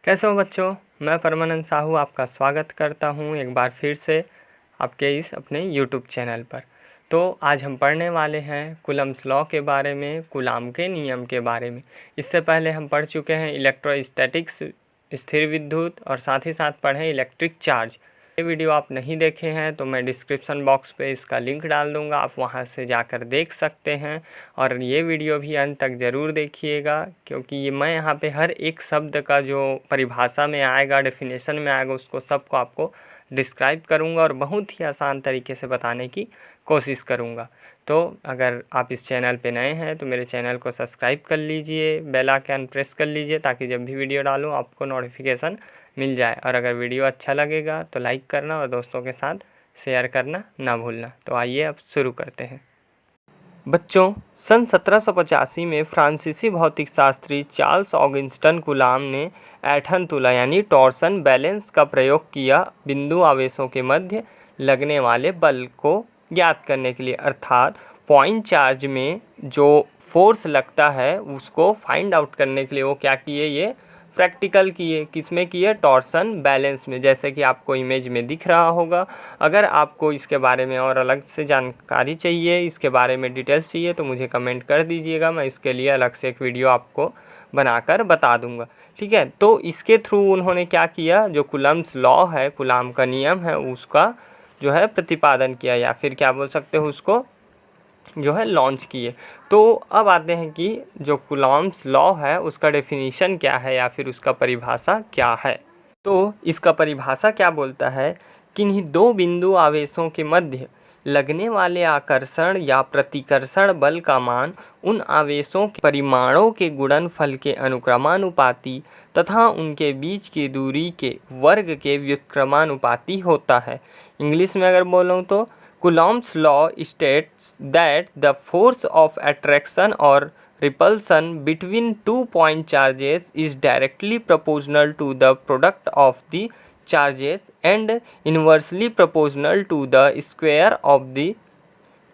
कैसे हो बच्चों। मैं परमानंद साहू आपका स्वागत करता हूं एक बार फिर से आपके इस अपने यूट्यूब चैनल पर। तो आज हम पढ़ने वाले हैं कूलम्ब्स लॉ के बारे में, कूलाम के नियम के बारे में। इससे पहले हम पढ़ चुके हैं इलेक्ट्रोस्टैटिक्स, स्थिर विद्युत, और साथ ही साथ पढ़े इलेक्ट्रिक चार्ज। ये वीडियो आप नहीं देखे हैं तो मैं डिस्क्रिप्शन बॉक्स पे इसका लिंक डाल दूंगा, आप वहां से जाकर देख सकते हैं। और ये वीडियो भी अंत तक ज़रूर देखिएगा, क्योंकि ये मैं यहाँ पे हर एक शब्द का जो परिभाषा में आएगा, डेफिनेशन में आएगा, उसको सबको आपको डिस्क्राइब करूँगा और बहुत ही आसान तरीके से बताने की कोशिश करूँगा। तो अगर आप इस चैनल पे नए हैं तो मेरे चैनल को सब्सक्राइब कर लीजिए, बेल आइकन प्रेस कर लीजिए, ताकि जब भी वीडियो डालूँ आपको नोटिफिकेशन मिल जाए। और अगर वीडियो अच्छा लगेगा तो लाइक करना और दोस्तों के साथ शेयर करना ना भूलना। तो आइए अब शुरू करते हैं। बच्चों, सन 1785 में फ्रांसीसी भौतिक शास्त्री चार्ल्स ऑगस्टिन कूलाम ने ऐंठन तुला यानी टॉर्सन बैलेंस का प्रयोग किया बिंदु आवेशों के मध्य लगने वाले बल को ज्ञात करने के लिए। अर्थात पॉइंट चार्ज में जो फोर्स लगता है उसको फाइंड आउट करने के लिए वो क्या किए, ये प्रैक्टिकल किए। किसमें किए? टॉर्सन बैलेंस में, जैसे कि आपको इमेज में दिख रहा होगा। अगर आपको इसके बारे में और अलग से जानकारी चाहिए, इसके बारे में डिटेल्स चाहिए, तो मुझे कमेंट कर दीजिएगा, मैं इसके लिए अलग से एक वीडियो आपको बनाकर बता दूंगा। ठीक है, तो इसके थ्रू उन्होंने क्या किया, जो कूलम्ब्स लॉ है, कूलाम का नियम है, उसका जो है प्रतिपादन किया, या फिर क्या बोल सकते हो उसको जो है लॉन्च किए। तो अब आते हैं कि जो कूलम्ब्स लॉ है उसका डेफिनेशन क्या है या फिर उसका परिभाषा क्या है। तो इसका परिभाषा क्या बोलता है, किन्हीं दो बिंदु आवेशों के मध्य लगने वाले आकर्षण या प्रतिकर्षण बल का मान उन आवेशों के परिमाणों के गुणनफल के अनुक्रमानुपाती तथा उनके बीच की दूरी के वर्ग के व्युत्क्रमानुपाती होता है। इंग्लिश में अगर बोलूँ तो Coulomb's law states that the force of attraction or repulsion between 2 point charges is directly proportional to the product of the charges and inversely proportional to the square of the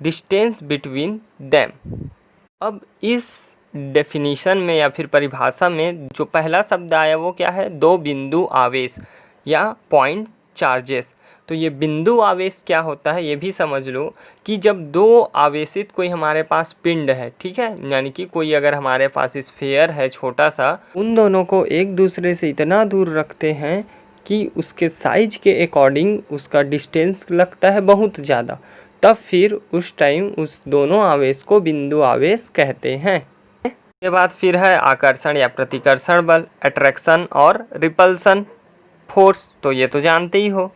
distance between them। अब इस definition में या फिर परिभाषा में जो पहला शब्द आया वो क्या है? दो बिंदु आवेश या पॉइंट चार्जेस। तो ये बिंदु आवेश क्या होता है ये भी समझ लो कि जब दो आवेशित कोई हमारे पास पिंड है, ठीक है, यानी कि कोई अगर हमारे पास स्फीयर है छोटा सा, उन दोनों को एक दूसरे से इतना दूर रखते हैं कि उसके साइज के अकॉर्डिंग उसका डिस्टेंस लगता है बहुत ज़्यादा, तब फिर उस टाइम उस दोनों आवेश को बिंदु आवेश कहते हैं। इसके बाद फिर है आकर्षण या प्रतिकर्षण बल, अट्रैक्शन और रिपल्सन फोर्स। तो ये तो जानते ही हो।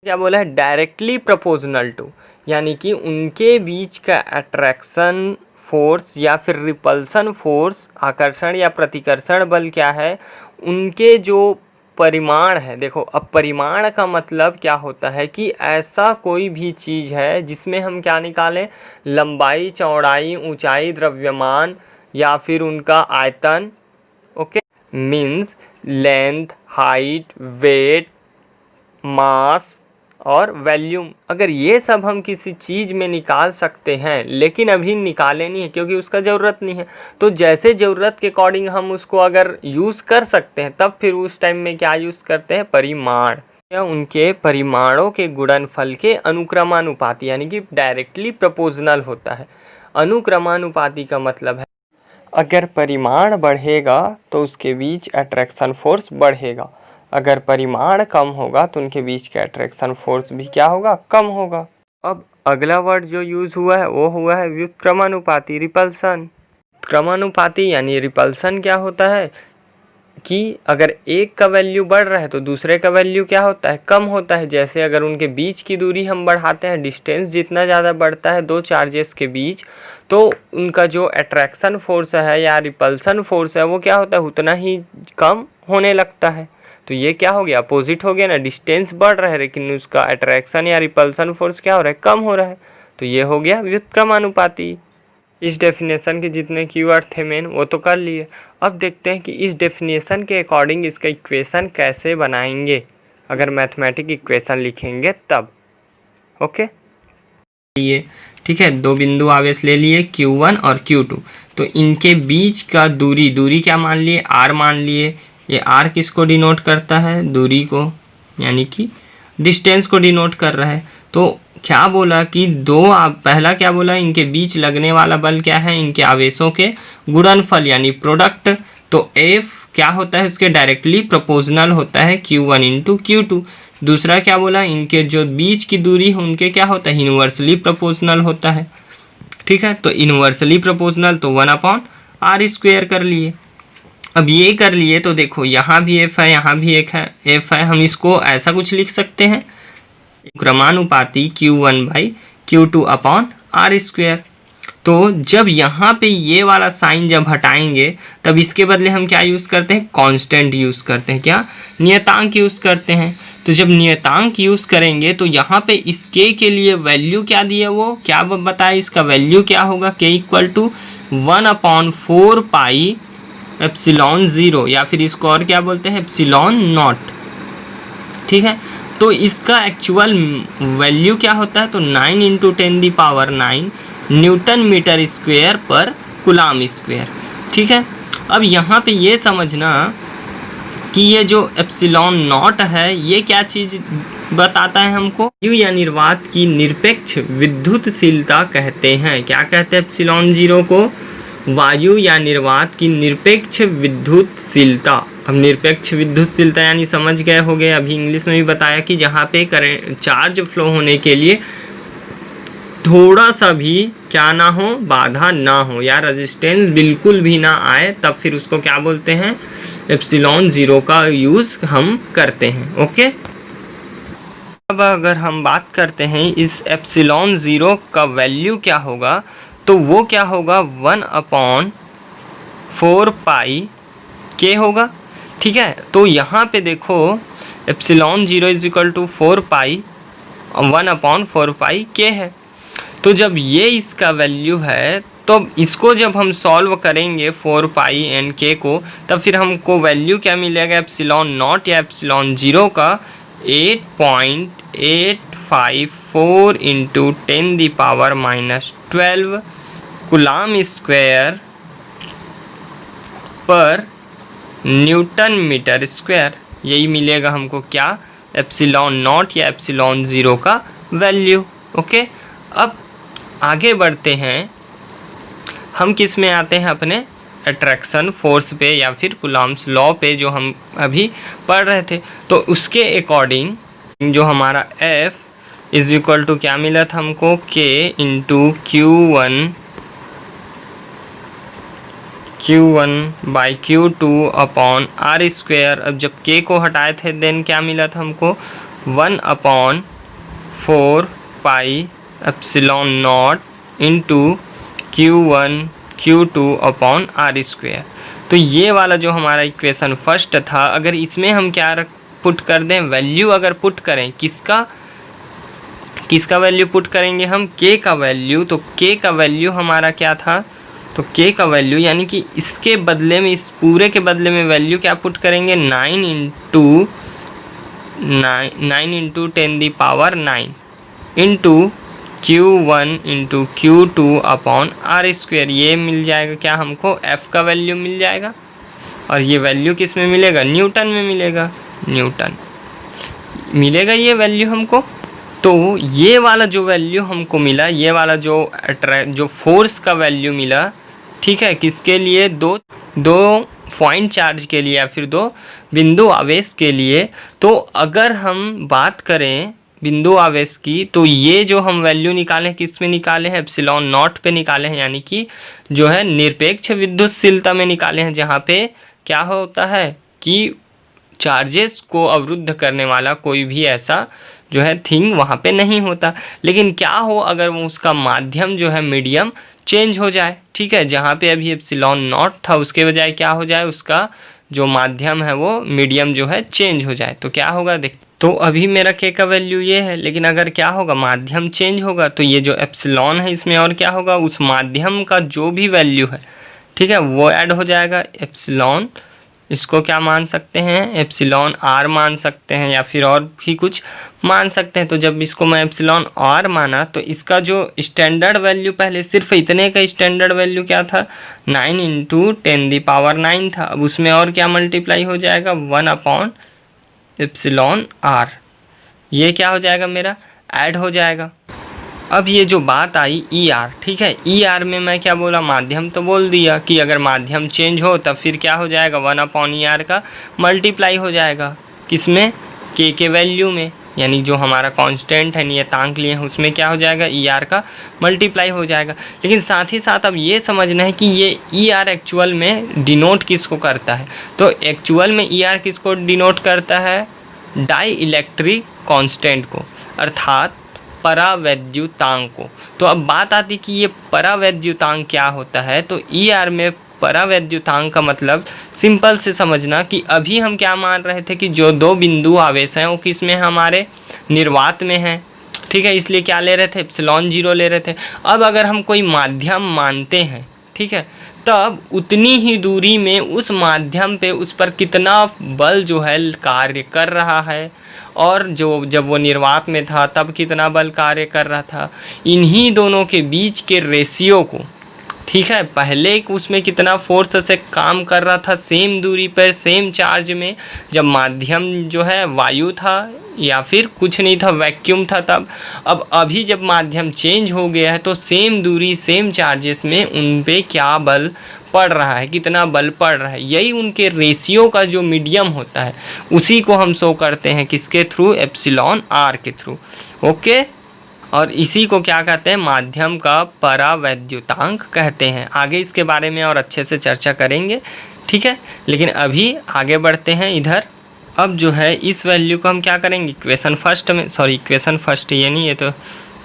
क्या बोला है? डायरेक्टली प्रोपोर्शनल टू, यानी कि उनके बीच का अट्रैक्शन फोर्स या फिर रिपल्सन फोर्स, आकर्षण या प्रतिकर्षण बल क्या है, उनके जो परिमाण है। देखो, अब परिमाण का मतलब क्या होता है कि ऐसा कोई भी चीज़ है जिसमें हम क्या निकालें, लंबाई, चौड़ाई, ऊंचाई, द्रव्यमान या फिर उनका आयतन। Okay, means length, height, weight, mass और वॉल्यूम। अगर ये सब हम किसी चीज़ में निकाल सकते हैं, लेकिन अभी निकाले नहीं है क्योंकि उसका ज़रूरत नहीं है, तो जैसे ज़रूरत के अकॉर्डिंग हम उसको अगर यूज़ कर सकते हैं, तब फिर उस टाइम में क्या यूज़ करते हैं? परिमाण, या उनके परिमाणों के गुणनफल के अनुक्रमानुपाती, यानी कि डायरेक्टली प्रोपोर्शनल होता है। अनुक्रमानुपाती का मतलब है अगर परिमाण बढ़ेगा तो उसके बीच अट्रैक्शन फोर्स बढ़ेगा, अगर परिमाण कम होगा तो उनके बीच का अट्रैक्शन फोर्स भी क्या होगा? कम होगा। अब अगला वर्ड जो यूज़ हुआ है वो हुआ है व्युत्क्रमानुपाती, रिपल्सन। क्रमानुपाती यानी रिपल्सन क्या होता है कि अगर एक का वैल्यू बढ़ रहा है तो दूसरे का वैल्यू क्या होता है? कम होता है। जैसे अगर उनके बीच की दूरी हम बढ़ाते हैं, डिस्टेंस जितना ज़्यादा बढ़ता है दो चार्जेस के बीच, तो उनका जो अट्रैक्शन फोर्स है या रिपल्सन फोर्स है वो क्या होता है? उतना ही कम होने लगता है। तो ये क्या हो गया? अपोजिट हो गया ना। डिस्टेंस बढ़ रहा है लेकिन उसका अट्रैक्शन या रिपल्सन फोर्स क्या हो रहा है? कम हो रहा है। तो ये हो गया व्युत्क्रमानुपाती। इस डेफिनेशन के जितने कीवर्ड थे मेन वो तो कर लिए। अब देखते हैं कि इस डेफिनेशन के अकॉर्डिंग इसका इक्वेशन कैसे बनाएंगे, अगर मैथमेटिक इक्वेशन लिखेंगे तब। ओके, ये ठीक है, दो बिंदु आवेश ले लिए Q1 और Q2, तो इनके बीच का दूरी क्या मान लिए? R मान लिए। ये आर किसको डिनोट करता है, दूरी को, यानी कि डिस्टेंस को डिनोट कर रहा है। तो क्या बोला कि पहला क्या बोला, इनके बीच लगने वाला बल क्या है, इनके आवेशों के गुणनफल यानी प्रोडक्ट। तो एफ क्या होता है, इसके डायरेक्टली प्रोपोर्शनल होता है Q1 इंटू Q2। दूसरा क्या बोला, इनके जो बीच की दूरी है उनके क्या होता है, इन्वर्सली प्रोपोर्शनल होता है। ठीक है, तो इन्वर्सली प्रोपोर्शनल तो 1/r² कर लिए। अब ये कर लिए तो देखो यहाँ भी एफ है, यहाँ भी एक है एफ है, हम इसको ऐसा कुछ लिख सकते हैं, क्रमानुपाती Q1/Q2/r²। तो जब यहाँ पे ये वाला साइन जब हटाएंगे तब इसके बदले हम क्या यूज़ करते हैं, कांस्टेंट यूज़ करते हैं, क्या, नियतांक यूज़ करते हैं। तो जब नियतांक यूज़ करेंगे तो यहाँ पे इस k के लिए वैल्यू क्या दी है, वो क्या बताया, इसका वैल्यू क्या होगा, k = 1/4 पाई एप्सिलॉन 0, या फिर इसको और क्या बोलते हैं, एप्सिलॉन नॉट। ठीक है, तो इसका एक्चुअल वैल्यू क्या होता है, तो 9 × 10⁹ न्यूटन मीटर स्क्वायर पर कूलाम स्क्वायर। ठीक है, अब यहाँ पे ये समझना कि ये जो एप्सिलॉन नॉट है ये क्या चीज़ बताता है हमको, वायु या निर्वात की निरपेक्ष विद्युतशीलता कहते हैं। क्या कहते हैं एप्सिलॉन 0 को, वायु या निर्वात की निरपेक्ष विद्युतशीलता। अब निरपेक्ष विद्युतशीलता यानी समझ गए होंगे, अभी इंग्लिश में भी बताया कि जहाँ पे करंट चार्ज फ्लो होने के लिए थोड़ा सा भी क्या ना हो, बाधा ना हो या रेजिस्टेंस बिल्कुल भी ना आए, तब फिर उसको क्या बोलते हैं, एप्सिलॉन 0 का यूज़ हम करते हैं। ओके, अब अगर हम बात करते हैं इस एप्सिलॉन 0 का वैल्यू क्या होगा, तो वो क्या होगा, 1/4 पाई k होगा। ठीक है, तो यहाँ पे देखो एप्सिलॉन 0 = 4 पाई 1/4 पाई k है। तो जब ये इसका वैल्यू है तो इसको जब हम सॉल्व करेंगे 4 पाई एन के को, तब फिर हमको वैल्यू क्या मिलेगा, एप्सिलॉन नॉट या एप्सिलॉन 0 का 8.854 × 10⁻⁻12 कूलाम स्क्वायर पर न्यूटन मीटर स्क्वायर। यही मिलेगा हमको क्या, एप्सिलॉन नॉट या एप्सिलॉन 0 का वैल्यू। ओके, अब आगे बढ़ते हैं, हम किस में आते हैं, अपने अट्रैक्शन फोर्स पे या फिर कूलॉम्स लॉ पे जो हम अभी पढ़ रहे थे। तो उसके अकॉर्डिंग जो हमारा F = क्या मिला था हमको, K × Q1/Q2/r²। अब जब K को हटाए थे देन क्या मिला था हमको, 1/4 पाई एप्सिलॉन नॉट × Q1/Q2/r²। तो ये वाला जो हमारा इक्वेशन फर्स्ट था, अगर इसमें हम क्या पुट कर दें, वैल्यू अगर पुट करें, किसका वैल्यू पुट करेंगे हम, k का वैल्यू। तो k का वैल्यू हमारा क्या था, तो k का वैल्यू यानी कि इसके बदले में, इस पूरे के बदले में वैल्यू क्या पुट करेंगे, 9 × 10⁹ इंटू Q1 × Q2/r²। ये मिल जाएगा क्या हमको, F का वैल्यू मिल जाएगा, और ये वैल्यू किस में मिलेगा, न्यूटन में मिलेगा, न्यूटन मिलेगा ये वैल्यू हमको। तो ये वाला जो वैल्यू हमको मिला, ये वाला जो फोर्स का वैल्यू मिला, ठीक है, किसके लिए, दो पॉइंट चार्ज के लिए या फिर 2 बिंदु आवेश के लिए। तो अगर हम बात करें बिंदु आवेश की, तो ये जो हम वैल्यू निकाले किस में निकाले हैं, एप्सिलॉन नॉट पे निकाले हैं, यानी कि जो है निरपेक्ष विद्युतशीलता में निकाले हैं, जहाँ पे क्या होता है कि चार्जेस को अवरुद्ध करने वाला कोई भी ऐसा जो है थिंग वहाँ पे नहीं होता। लेकिन क्या हो अगर वो उसका माध्यम जो है मीडियम चेंज हो जाए, ठीक है, जहाँ पे अभी एप्सिलॉन नॉट था उसके बजाय क्या हो जाए, उसका जो माध्यम है वो मीडियम जो है चेंज हो जाए, तो क्या होगा, देख, तो अभी मेरा k का वैल्यू ये है, लेकिन अगर क्या होगा, माध्यम चेंज होगा, तो ये जो एप्सिलॉन है इसमें और क्या होगा, उस माध्यम का जो भी वैल्यू है, ठीक है, वो ऐड हो जाएगा, एप्सिलॉन इसको क्या मान सकते हैं, एप्सिलॉन आर मान सकते हैं या फिर और भी कुछ मान सकते हैं। तो जब इसको मैं एप्सिलॉन आर माना तो इसका जो स्टैंडर्ड वैल्यू पहले सिर्फ इतने का स्टैंडर्ड वैल्यू क्या था, 9 इंटू 10⁹ था। अब उसमें और क्या मल्टीप्लाई हो जाएगा, 1 अपॉन एप्सिलॉन आर, ये क्या हो जाएगा मेरा, ऐड हो जाएगा। अब ये जो बात आई ई आर, ठीक है, ई आर में मैं क्या बोला, माध्यम तो बोल दिया कि अगर माध्यम चेंज हो तब फिर क्या हो जाएगा, 1 अपॉन ई आर का मल्टीप्लाई हो जाएगा, किसमें, के वैल्यू में, यानी जो हमारा कांस्टेंट है नियतांक लिए हैं उसमें क्या हो जाएगा, ई आर का मल्टीप्लाई हो जाएगा। लेकिन साथ ही साथ अब ये समझना है कि ये ई आर एक्चुअल में डिनोट किसको करता है। तो एक्चुअल में ई आर किसको डिनोट करता है, डाई इलेक्ट्रिक कांस्टेंट को, अर्थात परावैद्युतांक को। तो अब बात आती कि ये परावैद्युतांक क्या होता है। तो ई आर में परावैद्युतांक का मतलब सिंपल से समझना कि अभी हम क्या मान रहे थे कि जो दो बिंदु आवेश हैं वो किस में, हमारे निर्वात में हैं, ठीक है, इसलिए क्या ले रहे थे, एप्सिलॉन 0 ले रहे थे। अब अगर हम कोई माध्यम मानते हैं, ठीक है, तब उतनी ही दूरी में उस माध्यम पे उस पर कितना बल जो है कार्य कर रहा है, और जो जब वो निर्वात में था तब कितना बल कार्य कर रहा था, इन्हीं दोनों के बीच के रेशियो को, ठीक है, पहले उसमें कितना फोर्स से काम कर रहा था सेम दूरी पर सेम चार्ज में, जब माध्यम जो है वायु था या फिर कुछ नहीं था, वैक्यूम था तब। अब अभी जब माध्यम चेंज हो गया है तो सेम दूरी सेम चार्जेस में उन पे क्या बल पड़ रहा है, कितना बल पड़ रहा है, यही उनके रेशियो का जो मीडियम होता है उसी को हम शो करते हैं किसके थ्रू, एप्सिलॉन आर के थ्रू। ओके, और इसी को क्या कहते हैं, माध्यम का परावैद्युतांक कहते हैं। आगे इसके बारे में और अच्छे से चर्चा करेंगे, ठीक है, लेकिन अभी आगे बढ़ते हैं इधर। अब जो है इस वैल्यू को हम क्या करेंगे, इक्वेशन फर्स्ट में, सॉरी इक्वेशन फर्स्ट ये नहीं, ये तो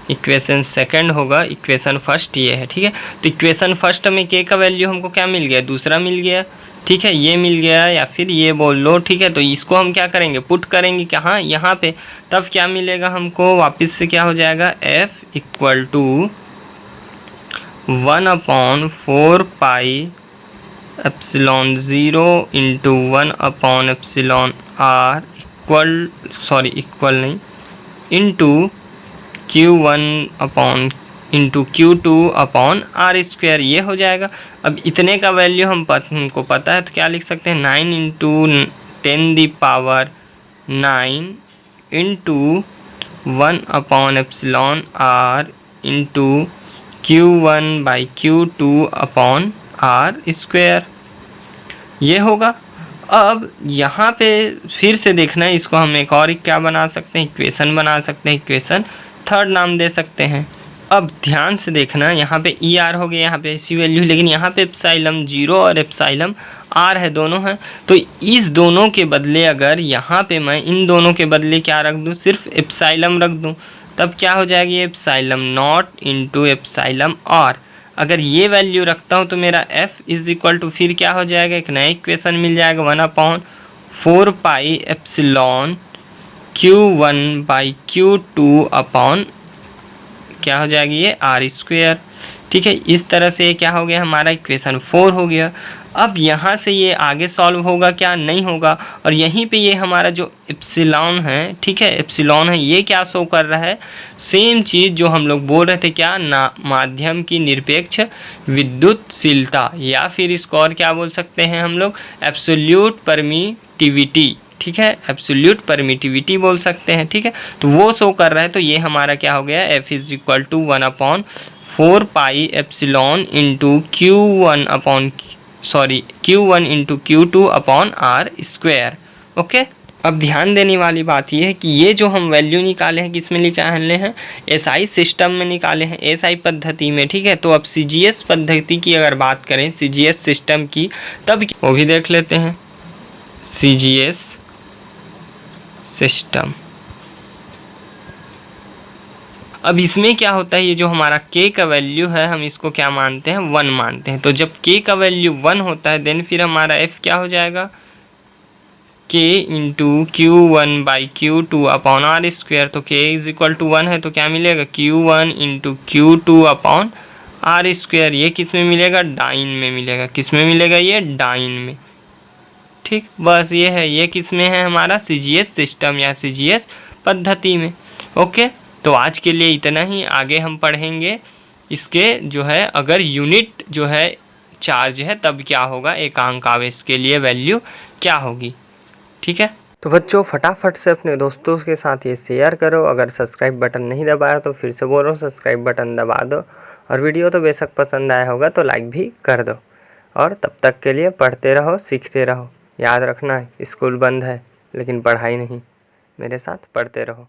इक्वेशन सेकंड होगा, इक्वेशन फर्स्ट ये है, ठीक है। तो इक्वेशन फर्स्ट में के का वैल्यू हमको क्या मिल गया, दूसरा मिल गया, ठीक है, ये मिल गया या फिर ये बोल लो, ठीक है। तो इसको हम क्या करेंगे, पुट करेंगे कहाँ, यहाँ पे, तब क्या मिलेगा हमको, वापस से क्या हो जाएगा, F equal to 1/4 pi epsilon 0 into 1/एप्सिलॉन आर इक्वल नहीं, इंटू Q1 इंटू Q2/r², ये हो जाएगा। अब इतने का वैल्यू हमको पता है तो क्या लिख सकते हैं, 9 इंटू 10⁹ इंटू 1/एप्सिलॉन r इंटू Q1/Q2/r², ये होगा। अब यहाँ पे फिर से देखना है, इसको हम एक और क्या बना सकते हैं, इक्वेशन बना सकते हैं, इक्वेशन थर्ड नाम दे सकते हैं। अब ध्यान से देखना, यहाँ पे ई आर हो गया, यहाँ पे ऐसी वैल्यू, लेकिन यहाँ पे एप्सिलॉन 0 और एप्सिलॉन आर है, दोनों हैं। तो इस दोनों के बदले अगर यहाँ पे मैं इन दोनों के बदले क्या रख दूँ, सिर्फ एप्सिलॉन रख दूँ, तब क्या हो जाएगी, epsilon naught into epsilon r. अगर ये वैल्यू रखता हूँ तो मेरा F इज इक्वल टू फिर क्या हो जाएगा, एक नया इक्वेशन मिल जाएगा, 1/4 पाई एप्सिलॉन Q1/Q2 क्या हो जाएगी, ये r², ठीक है। इस तरह से ये क्या हो गया, हमारा इक्वेशन 4 हो गया। अब यहाँ से ये आगे सॉल्व होगा क्या, नहीं होगा, और यहीं पे ये हमारा जो एप्सिलॉन है, ठीक है, एप्सिलॉन है, ये क्या शो कर रहा है, सेम चीज़ जो हम लोग बोल रहे थे, क्या ना, माध्यम की निरपेक्ष विद्युतशीलता, या फिर इसको और क्या बोल सकते हैं हम लोग, एब्सोल्यूट परमिटिविटी, ठीक है, एब्सोल्यूट परमिटिविटी बोल सकते हैं, ठीक है। तो वो शो कर रहा है, तो ये हमारा क्या हो गया, F is equal to 1/4 pi epsilon into Q1 into Q2/r²। Okay, अब ध्यान देने वाली बात ये है कि ये जो हम वैल्यू निकाले हैं किस में निकाले हैं, SI सिस्टम में निकाले हैं, SI पद्धति में, ठीक है। तो अब CGS पद्धति की अगर बात करें, CGS सिस्टम की, तब वो भी देख लेते हैं, CGS सिस्टम। अब इसमें क्या होता है, ये जो हमारा k का वैल्यू है हम इसको क्या मानते हैं, 1 मानते हैं। तो जब k का वैल्यू 1 होता है देन फिर हमारा F क्या हो जाएगा, k इंटू Q1/Q2/r²। तो k इज इक्वल टू 1 है तो क्या मिलेगा, Q1 इंटू Q2/r²। ये किस में मिलेगा, डाइन में मिलेगा, किस में मिलेगा, ये डाइन में, ठीक, बस ये है, ये किस में है हमारा CGS सिस्टम या CGS पद्धति में। ओके, तो आज के लिए इतना ही। आगे हम पढ़ेंगे इसके जो है अगर यूनिट जो है चार्ज है तब क्या होगा, एकांक आवेश के लिए वैल्यू क्या होगी। ठीक है, तो बच्चों फटाफट से अपने दोस्तों के साथ ये शेयर करो। अगर सब्सक्राइब बटन नहीं दबाया तो फिर से बोल रहा हूँ, सब्सक्राइब बटन दबा दो। और वीडियो तो बेशक पसंद आया होगा तो लाइक भी कर दो। और तब तक के लिए पढ़ते रहो, सीखते रहो। याद रखना, स्कूल बंद है लेकिन पढ़ाई नहीं। मेरे साथ पढ़ते रहो।